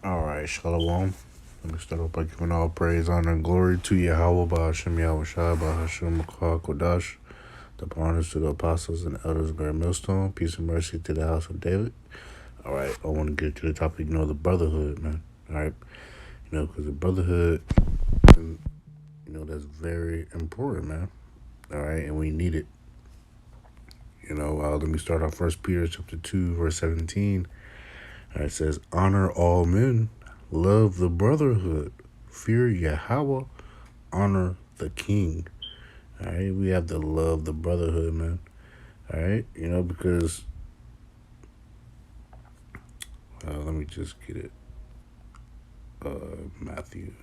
All right, Shalom. Let me start off by giving all praise, honor, and glory to Yahweh, Ba'ashem, Yahweh Shai, Ba'ashem, Qadash. The honors to the apostles and elders of Grand Millstone. Peace and mercy to the house of David. All right, I want to get to the topic, the brotherhood, man. All right, because the brotherhood, that's very important, man. All right, and we need it. Let me start off First Peter chapter 2, verse 17. All right, it says, honor all men, love the brotherhood, fear Yahweh, honor the king. All right, we have to love the brotherhood, man. All right, because let me just get it. Matthew.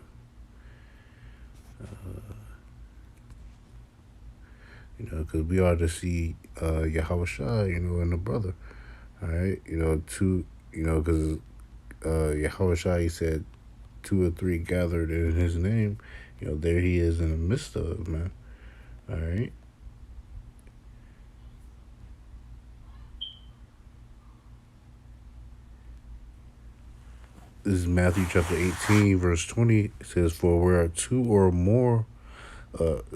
Because we ought to see Yahweh Shai, and the brother. All right, because Yahweh Shai, he said, two or three gathered in his name, there he is in the midst of, man. All right. This is Matthew chapter 18, verse 20. It says, for where two or more,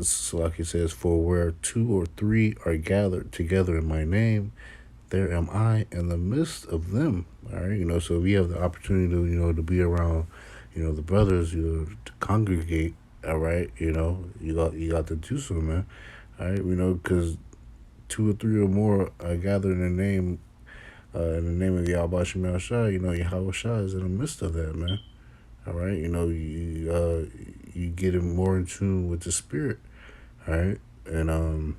so like it says, for where two or three are gathered together in my name, there am I in the midst of them. All right, so if you have the opportunity to, to be around, the brothers, to congregate. All right, you got to do so, man. All right, because two or three or more are gathered in the name of Yahweh Shemel Shai, Yahweh Shai is in the midst of that, man. All right, you get more in tune with the spirit. All right, and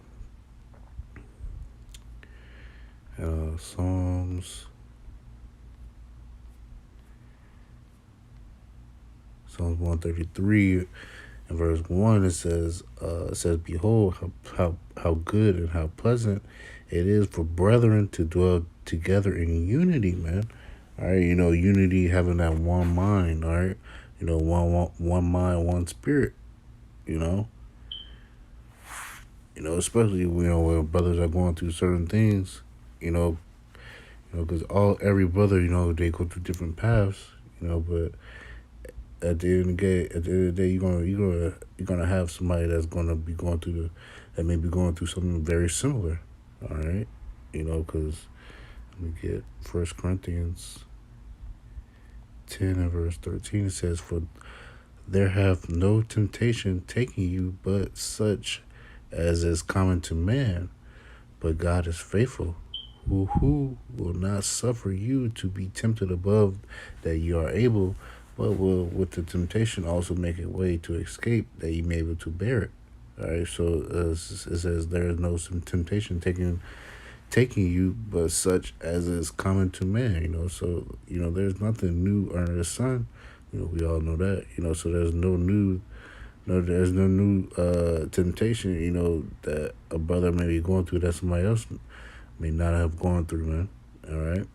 Psalms 133 and verse 1, it says, behold, how good and how pleasant it is for brethren to dwell together in unity, man. All right, unity, having that one mind. All right, one mind, one spirit. You know, especially when brothers are going through certain things. Because every brother, they go through different paths. But at the end of the day, you're gonna have somebody that's gonna be that may be going through something very similar. All right, because let me get 1 Corinthians 10 and verse 13. It says, for there hath no temptation taken you but such as is common to man, but God is faithful, who will not suffer you to be tempted above that you are able, but will with the temptation also make a way to escape, that you may be able to bear it. All right, so it says there is no temptation taking you but such as is common to man. So there's nothing new under the sun. We all know that. So there's no new temptation, that a brother may be going through that somebody else may not have gone through, man. All right,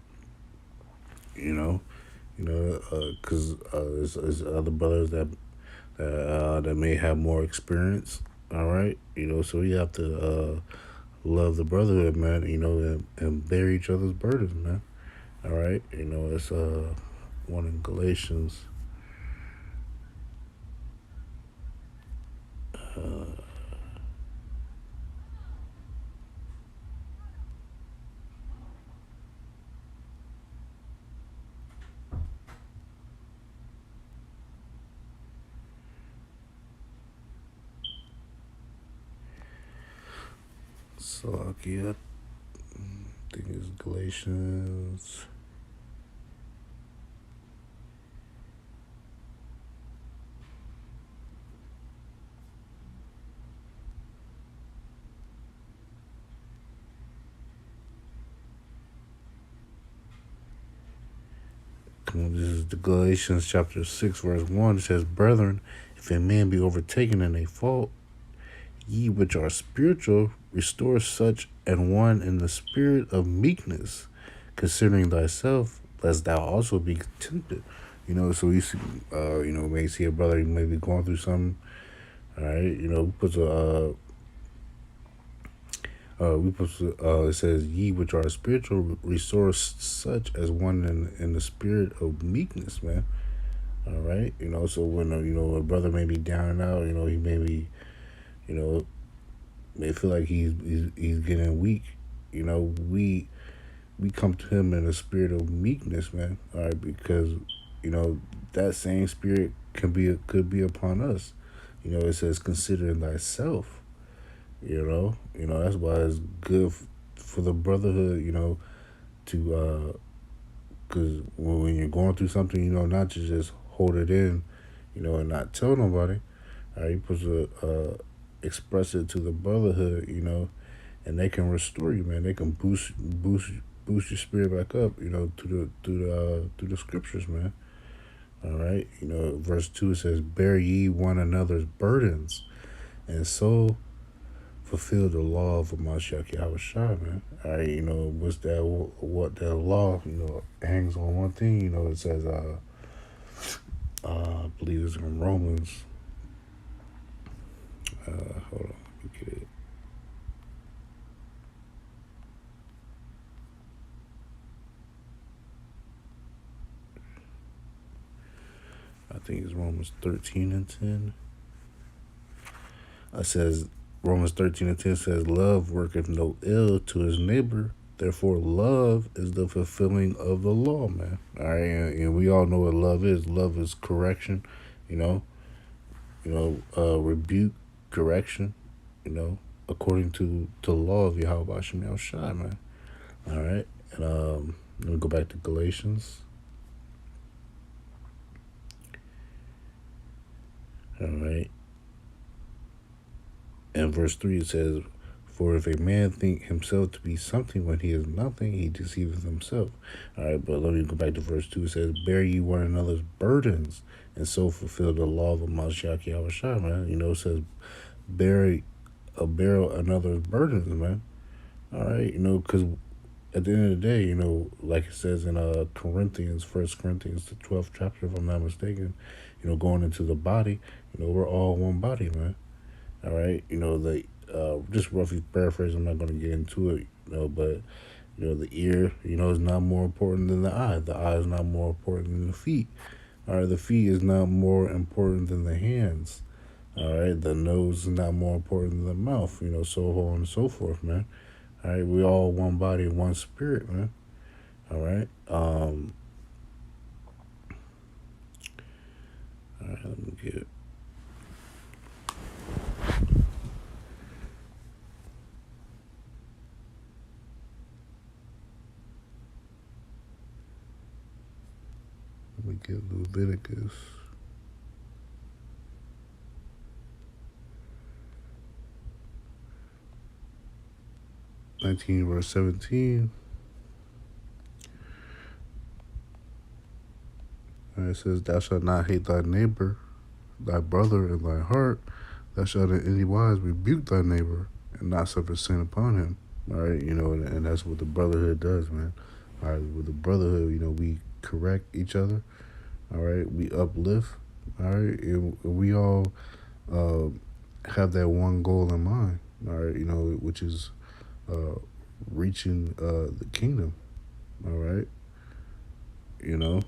because there's other brothers that may have more experience. All right, so we have to love the brotherhood, man. And bear each other's burdens, man. All right, it's one in Galatians. Salakia, I think it's Galatians. This is the Galatians chapter 6, verse 1. It says, brethren, if a man be overtaken in a fault, ye which are spiritual, restore such an one in the spirit of meekness, considering thyself, lest thou also be tempted. So you see, may see a brother, he may be going through something. All right, puts It says, "Ye which are spiritual, restore such as one in the spirit of meekness, man." All right, So when a brother may be down and out, he may be, you know, may feel like he's getting weak. We come to him in a spirit of meekness, man. All right, because you know that same spirit could be upon us. It says, "Consider thyself." That's why it's good for the brotherhood. To because when you're going through something, not to just hold it in, and not tell nobody. All right, you're supposed to express it to the brotherhood, and they can restore you, man. They can boost your spirit back up, through the scriptures, man. All right, verse 2 says, "Bear ye one another's burdens, and so fulfill the law of Mashiach Yahushua, man." All right, what's that? What that law, hangs on one thing. It says, I believe it's in Romans. Hold on, let me get it. I think it's Romans 13:10. It says, Romans 13:10 says, "Love worketh no ill to his neighbor. Therefore, love is the fulfilling of the law, man." All right, and we all know what love is. Love is correction, you know, rebuke, correction, according to the law of Yahweh Hashem Yahushua, man. All right, and let me go back to Galatians. All right. And verse 3 it says, "For if a man think himself to be something when he is nothing, he deceiveth himself." All right, but let me go back to verse 2. It says, "Bear ye one another's burdens, and so fulfill the law of Mashiach Yahushua," man. It says, bear another's burdens, man. All right, because at the end of the day, like it says in Corinthians, 1 Corinthians, the 12th chapter, if I'm not mistaken, going into the body, we're all one body, man. All right, just roughly paraphrase. I'm not going to get into it, but the ear, is not more important than the eye. The eye is not more important than the feet. All right, the feet is not more important than the hands. All right, the nose is not more important than the mouth. So on and so forth, man. All right, we all one body, one spirit, man. All right. All right. Let me get. Let me get Leviticus. 19 verse 17. And it says, "Thou shalt not hate thy neighbor, thy brother in thy heart. Thou shalt in any wise rebuke thy neighbor, and not suffer sin upon him." All right, and that's what the brotherhood does, man. All right, with the brotherhood, we correct each other. All right, we uplift. All right, and we all have that one goal in mind. All right, which is reaching the kingdom. All right, and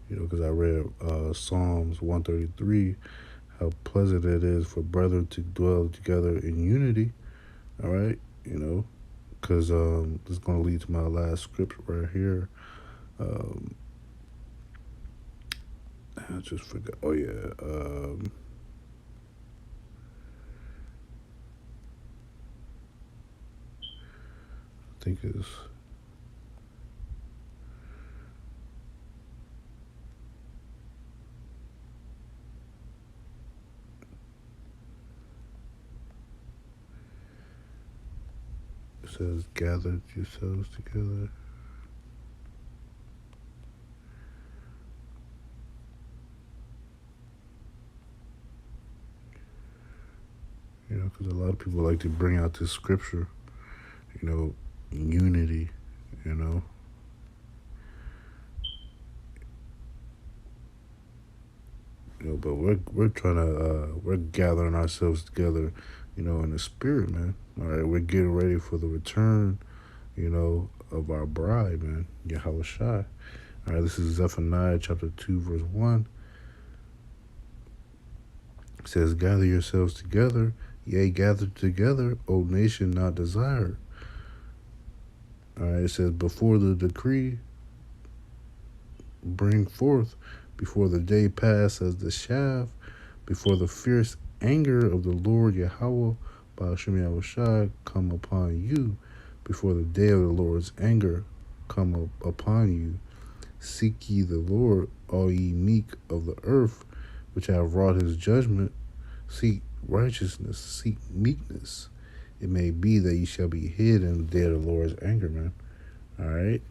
because I read Psalms 133, how pleasant it is for brethren to dwell together in unity. All right, because this is going to lead to my last scripture right here. I just forgot. Oh yeah. I think it's. It says, "Gather yourselves together." Because a lot of people like to bring out this scripture, unity, But we're trying to we're gathering ourselves together, in the spirit, man. All right, we're getting ready for the return, of our bride, man, Yahweh Shai. All right, this is Zephaniah chapter 2, verse 1. It says, "Gather yourselves together, yea, gather together, O nation not desired." All right, it says, "Before the decree bring forth, before the day pass as the shaft, before the fierce anger of the Lord Yahweh, Ba'ashem Yahushai, come upon you, before the day of the Lord's anger come upon you. Seek ye the Lord, all ye meek of the earth, which have wrought his judgment. Seek righteousness, seek meekness. It may be that ye shall be hid in the day of the Lord's anger," man. All right,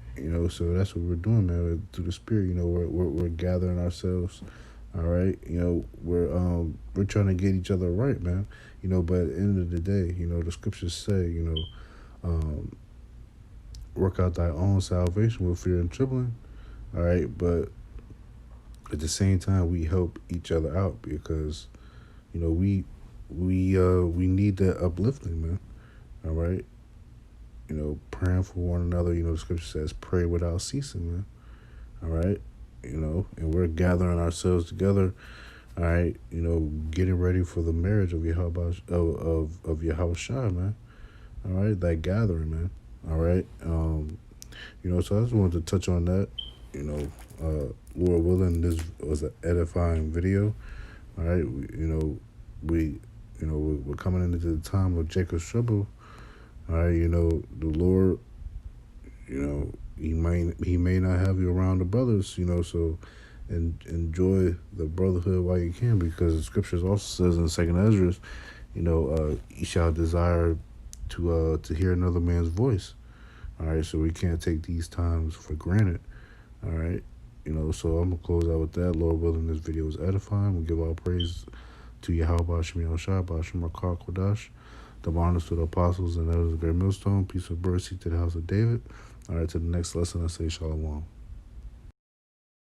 so that's what we're doing, man. Through the Spirit, we're gathering ourselves. All right, we're trying to get each other right, man. But at the end of the day, the scriptures say, um, work out thy own salvation with fear and trembling. All right, but at the same time, we help each other out because we need that uplifting, man. All right, praying for one another. The scripture says, "Pray without ceasing," man. All right, and we're gathering ourselves together. All right, getting ready for the marriage of Yahweh of Yahweh Shai, man. All right, that gathering, man. All right, so I just wanted to touch on that. Lord willing, this was an edifying video. All right, we we're coming into the time of Jacob's trouble. All right, the Lord, he may not have you around the brothers, so and enjoy the brotherhood while you can, because the scriptures also says in Second Ezra, you shall desire to hear another man's voice. All right, so we can't take these times for granted. All right, so I'm gonna close out with that. Lord willing, this video was edifying. We give all praise to Yahweh, Ba'ashem Yahushua, Ba'ashem Qadash, the honors to the apostles and elders of the great millstone. Peace and mercy to the house of David. All right, to the next lesson, I say Shalom.